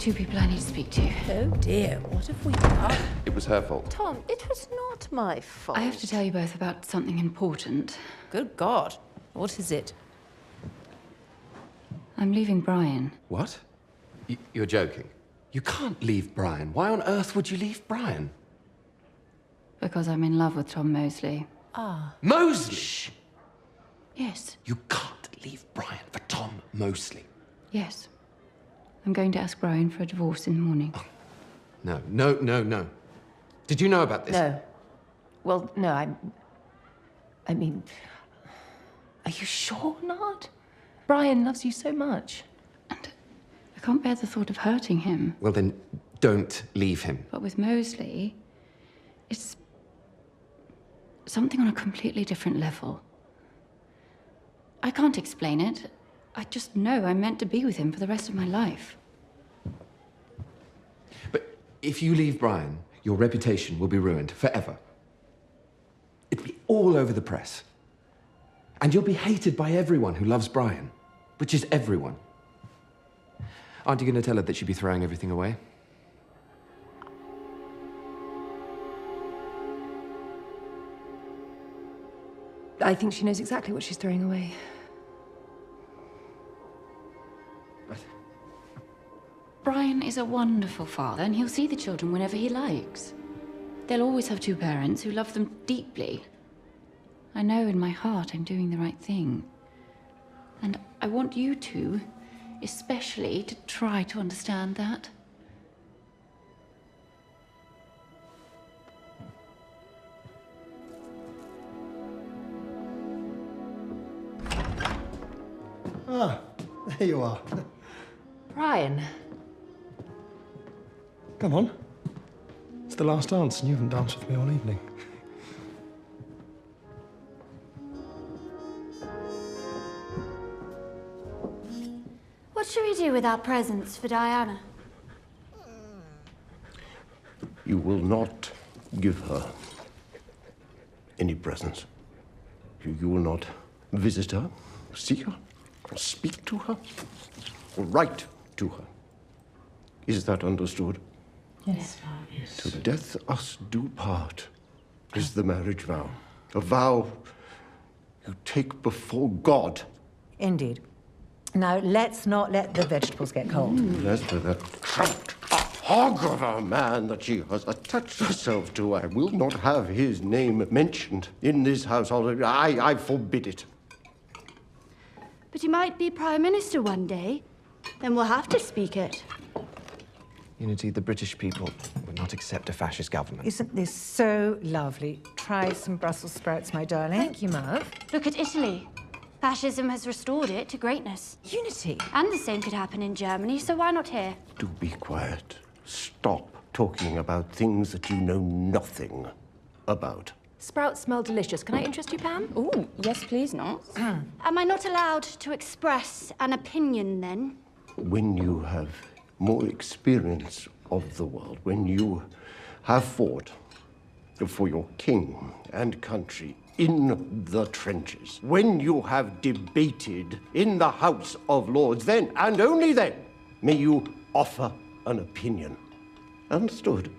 two people I need to speak to. Oh dear, what have we done? It was her fault. Tom, it was not my fault. I have to tell you both about something important. Good God, what is it? I'm leaving Brian. What? You're joking. You can't leave Brian. Why on earth would you leave Brian? Because I'm in love with Tom Mosley. Ah. Mosley? Shh. Yes. You can't leave Brian for Tom Mosley. Yes. I'm going to ask Brian for a divorce in the morning. Oh. No. Did you know about this? No. Well, no, I mean... Are you sure not? Brian loves you so much. And I can't bear the thought of hurting him. Well, then, don't leave him. But with Mosley, it's something on a completely different level. I can't explain it. I just know I'm meant to be with him for the rest of my life. But if you leave Brian, your reputation will be ruined forever. It'll be all over the press. And you'll be hated by everyone who loves Brian, which is everyone. Aren't you going to tell her that she'd be throwing everything away? I think she knows exactly what she's throwing away. Brian is a wonderful father, and he'll see the children whenever he likes. They'll always have two parents who love them deeply. I know in my heart I'm doing the right thing. And I want you two, especially, to try to understand that. Ah, there you are. Brian. Come on. It's the last dance, and you haven't danced with me all evening. What should we do with our presents for Diana? You will not give her any presents. You will not visit her, see her, or speak to her, or write to her. Is that understood? Yes. To death us do part is the marriage vow. A vow you take before God. Indeed. Now, let's not let the vegetables get cold. Lester, that trapped hog of a man that she has attached herself to, I will not have his name mentioned in this household. I forbid it. But he might be Prime Minister one day. Then we'll have to speak it. Unity, the British people would not accept a fascist government. Isn't this so lovely? Try some Brussels sprouts, my darling. Thank you, Merv. Look at Italy. Fascism has restored it to greatness. Unity. And the same could happen in Germany, so why not here? Do be quiet. Stop talking about things that you know nothing about. Sprouts smell delicious. Can I interest you, Pam? Oh, yes, please, not. Am I not allowed to express an opinion, then? When you have more experience of the world, when you have fought for your king and country in the trenches, when you have debated in the House of Lords, then and only then may you offer an opinion. Understood?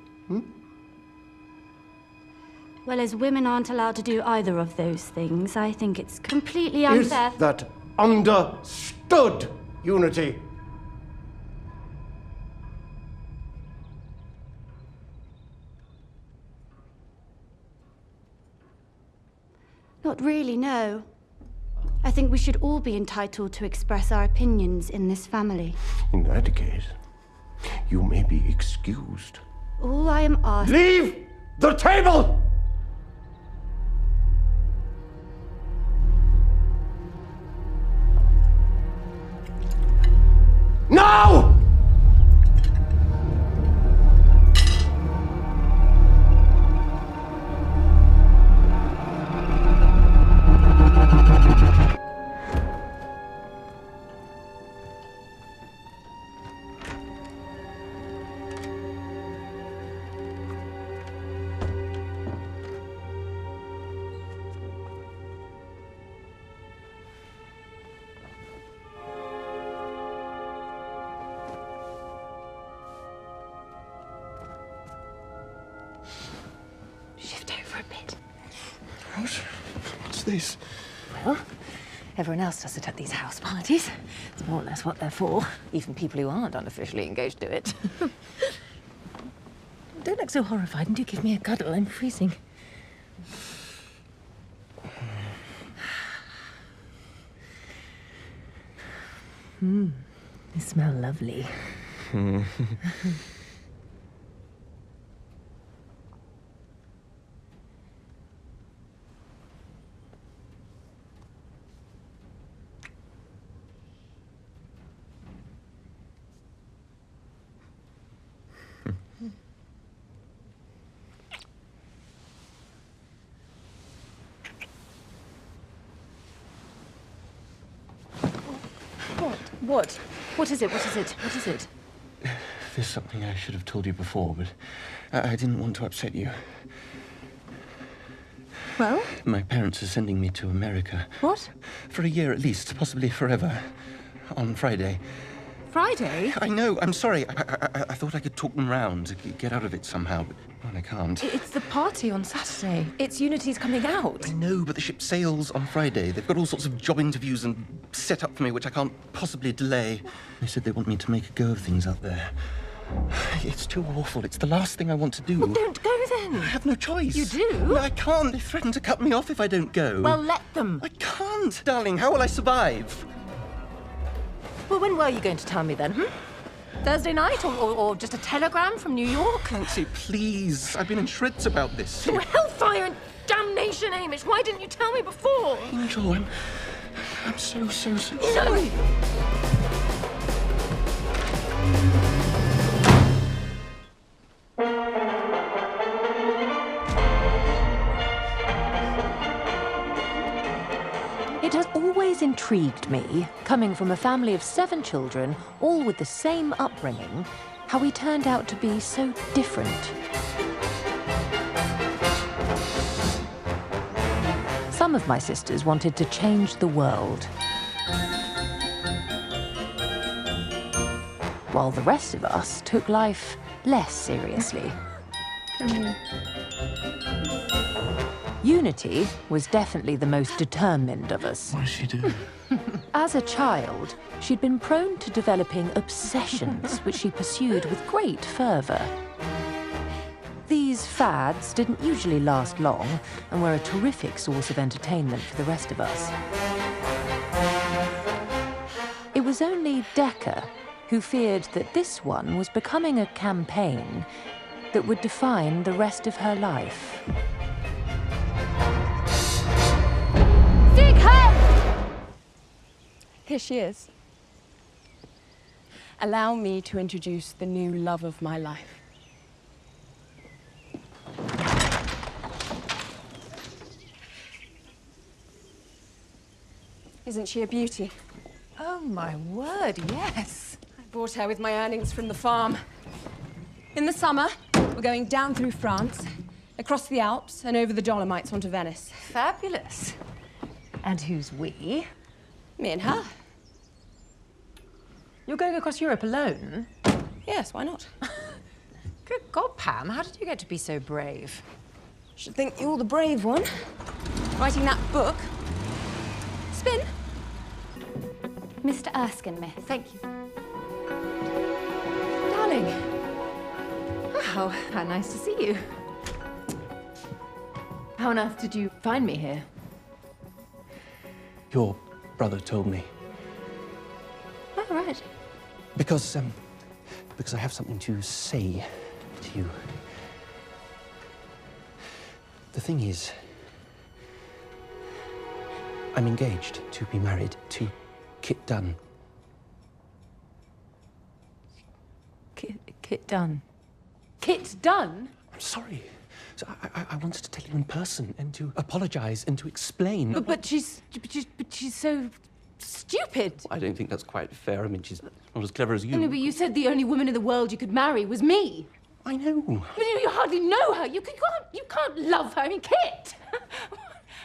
Well, as women aren't allowed to do either of those things, I think it's completely unfair. Is that understood, Unity? Not really, no. I think we should all be entitled to express our opinions in this family. In that case, you may be excused. All I am asking... Leave the table! Now! What's this? Well, everyone else does it at these house parties. It's more or less what they're for. Even people who aren't unofficially engaged do it. Don't look so horrified and do give me a cuddle. I'm freezing. They smell lovely. What? What is it? What is it? What is it? There's something I should have told you before, but I didn't want to upset you. Well? My parents are sending me to America. What? For a year at least, possibly forever. On Friday. Friday? I know, I'm sorry. I thought I could talk them round, get out of it somehow, but I can't. It's the party on Saturday. It's Unity's coming out. I know, but the ship sails on Friday. They've got all sorts of job interviews and set up for me, which I can't possibly delay. They said they want me to make a go of things out there. It's too awful. It's the last thing I want to do. Well, don't go then. I have no choice. You do? No, I can't. They threaten to cut me off if I don't go. Well, let them. I can't. Darling, how will I survive? Well, when were you going to tell me then, Thursday night? Or just a telegram from New York? Nancy, please. I've been in shreds about this. Oh, hellfire and damnation, Hamish. Why didn't you tell me before? Angel, I'm so sorry. It has always intrigued me, coming from a family of 7 children, all with the same upbringing, how we turned out to be so different. Some of my sisters wanted to change the world, while the rest of us took life less seriously. Unity was definitely the most determined of us. What does she do? As a child, she'd been prone to developing obsessions which she pursued with great fervour. These fads didn't usually last long and were a terrific source of entertainment for the rest of us. It was only Decca who feared that this one was becoming a campaign that would define the rest of her life. Here she is. Allow me to introduce the new love of my life. Isn't she a beauty? Oh, my word, yes. I bought her with my earnings from the farm. In the summer, we're going down through France, across the Alps, and over the Dolomites onto Venice. Fabulous. And who's we? Me and her. You're going across Europe alone? Yes, why not? Good God, Pam, how did you get to be so brave? Should think you're the brave one. Writing that book. Spin. Mr. Erskine, miss. Thank you. Darling. Wow, how nice to see you. How on earth did you find me here? Your brother told me. Oh, right. Because I have something to say to you. The thing is, I'm engaged to be married to Kit Dunn. Kit Dunn. Kit Dunn? I'm sorry. So I wanted to tell you in person and to apologize and to explain. But she's so stupid. I don't think that's quite fair. I mean, she's not as clever as you. No, but you said the only woman in the world you could marry was me. I know. But you hardly know her. You can't love her. I mean, Kit.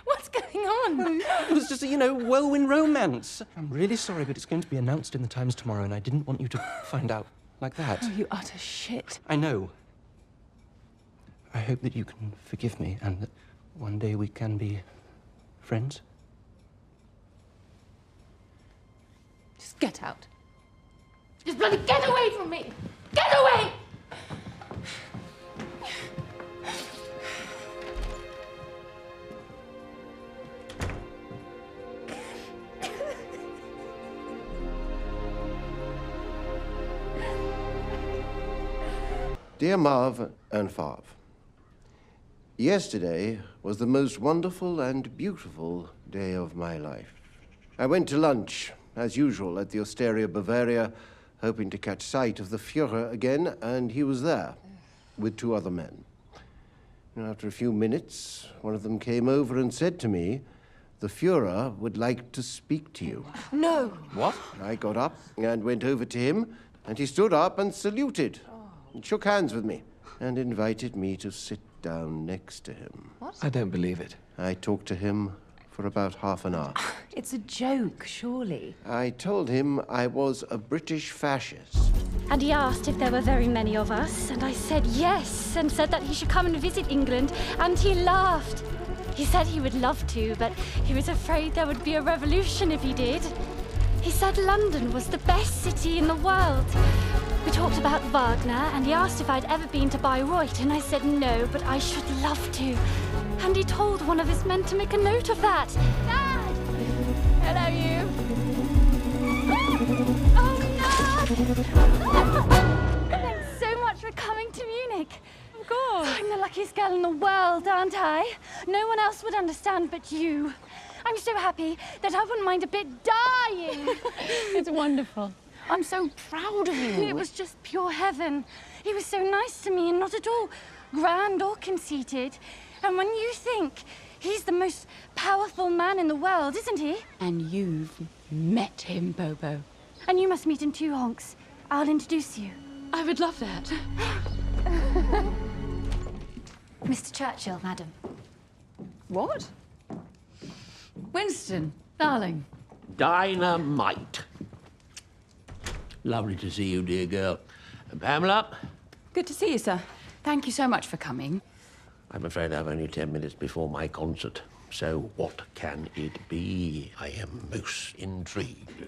What's going on? It was just a, whirlwind romance. I'm really sorry, but it's going to be announced in the Times tomorrow, and I didn't want you to find out like that. Oh, you utter shit. I know. I hope that you can forgive me and that one day we can be friends? Just get out. Just bloody get away from me! Get away! Dear Marv and Fav, yesterday was the most wonderful and beautiful day of my life. I went to lunch, as usual, at the Osteria Bavaria, hoping to catch sight of the Führer again, and he was there, with 2 other men. And after a few minutes, one of them came over and said to me, "The Führer would like to speak to you." No. What? I got up and went over to him, and he stood up and saluted, and shook hands with me, and invited me to sit down next to him. I don't believe it. I talked to him for about half an hour. It's a joke, surely. I told him I was a British fascist. And he asked if there were very many of us, and I said yes, and said that he should come and visit England, and he laughed. He said he would love to, but he was afraid there would be a revolution if he did. He said London was the best city in the world. We talked about Wagner, and he asked if I'd ever been to Bayreuth, and I said no, but I should love to. And he told one of his men to make a note of that. Dad! Hello, you. Oh, no! Thanks so much for coming to Munich. Of course. I'm the luckiest girl in the world, aren't I? No one else would understand but you. I'm so happy that I wouldn't mind a bit dying. It's wonderful. I'm so proud of you. It was just pure heaven. He was so nice to me and not at all grand or conceited. And when you think he's the most powerful man in the world, isn't he? And you've met him, Bobo. And you must meet him too, Honks. I'll introduce you. I would love that. Mr. Churchill, madam. What? Winston, darling. Dynamite. Lovely to see you, dear girl. And Pamela? Good to see you, sir. Thank you so much for coming. I'm afraid I've only 10 minutes before my concert. So what can it be? I am most intrigued.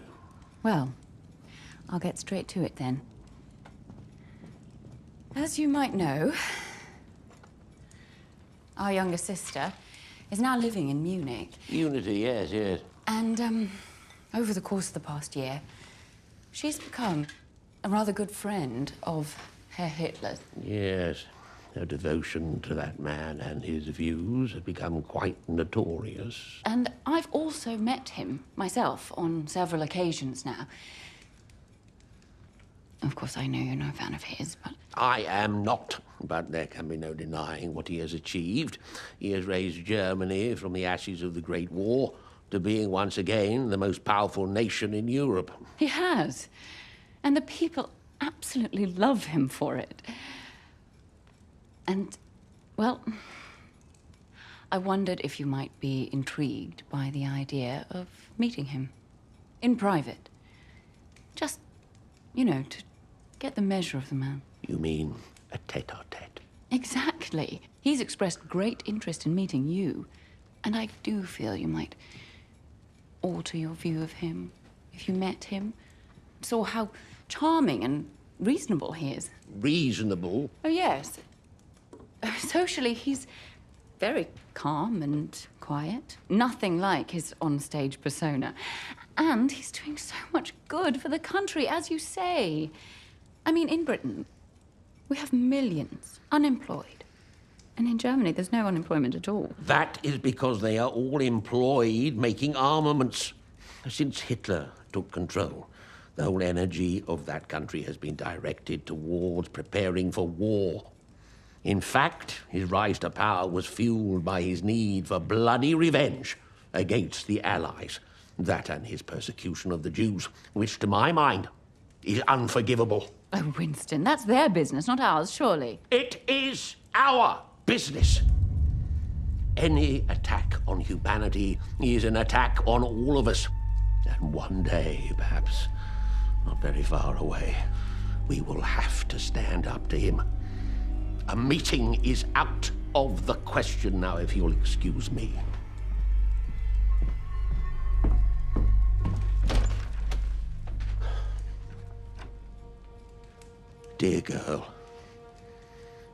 Well, I'll get straight to it then. As you might know, our younger sister is now living in Munich. Unity, yes, yes. And, over the course of the past year, she's become a rather good friend of Herr Hitler. Yes. Her devotion to that man and his views have become quite notorious. And I've also met him myself on several occasions now. Of course, I know you're no fan of his, but... I am not, but there can be no denying what he has achieved. He has raised Germany from the ashes of the Great War to being once again the most powerful nation in Europe. He has. And the people absolutely love him for it. And, well, I wondered if you might be intrigued by the idea of meeting him in private. Just, you know, to get the measure of the man. You mean a tete-a-tete? Exactly. He's expressed great interest in meeting you, and I do feel you might alter your view of him if you met him, saw how charming and reasonable he is. Reasonable? Oh, yes. Socially, he's very calm and quiet. Nothing like his onstage persona. And he's doing so much good for the country, as you say. I mean, in Britain, we have millions unemployed. And in Germany, there's no unemployment at all. That is because they are all employed making armaments. Since Hitler took control, the whole energy of that country has been directed towards preparing for war. In fact, his rise to power was fueled by his need for bloody revenge against the Allies. That and his persecution of the Jews, which, to my mind, is unforgivable. Oh, Winston, that's their business, not ours, surely. It is our business. Any attack on humanity is an attack on all of us. And one day, perhaps, not very far away, we will have to stand up to him. A meeting is out. of the question now, if you'll excuse me. Dear girl,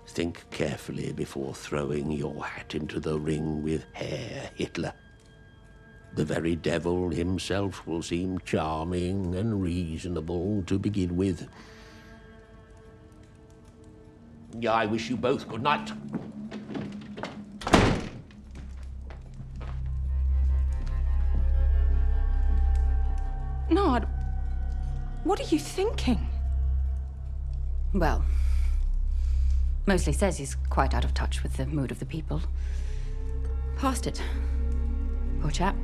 think carefully before throwing your hat into the ring with Herr Hitler. The very devil himself will seem charming and reasonable to begin with. I wish you both good night. Nard, what are you thinking? Well, mostly says he's quite out of touch with the mood of the people. Past it. Poor chap.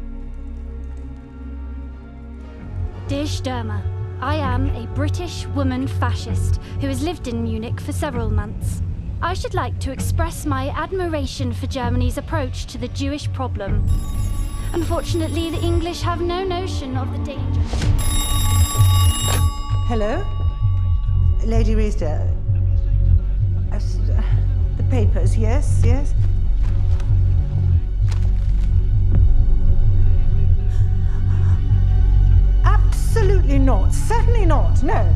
Dear Sturmer, I am a British woman fascist who has lived in Munich for several months. I should like to express my admiration for Germany's approach to the Jewish problem. Unfortunately, the English have no notion of the danger. Hello? Lady Riesder. The papers, yes, yes. Absolutely not. Certainly not. No.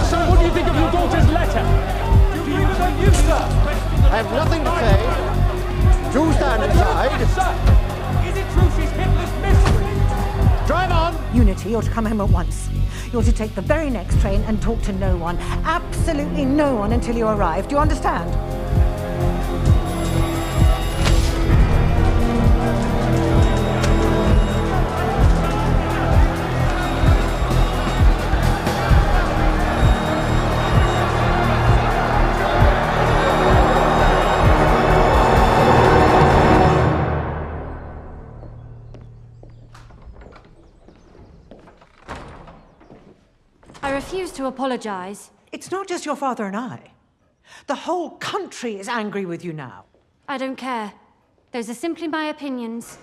Sir, what do you think of your daughter's letter? Do you agree with her view, sir? I have nothing to say. Do stand aside. Sir, is it true she's Hitler's mistress? Drive on! Unity, you're to come home at once. You're to take the very next train and talk to no one. Absolutely no one until you arrive. Do you understand? I refuse to apologize. It's not just your father and I. The whole country is angry with you now. I don't care. Those are simply my opinions.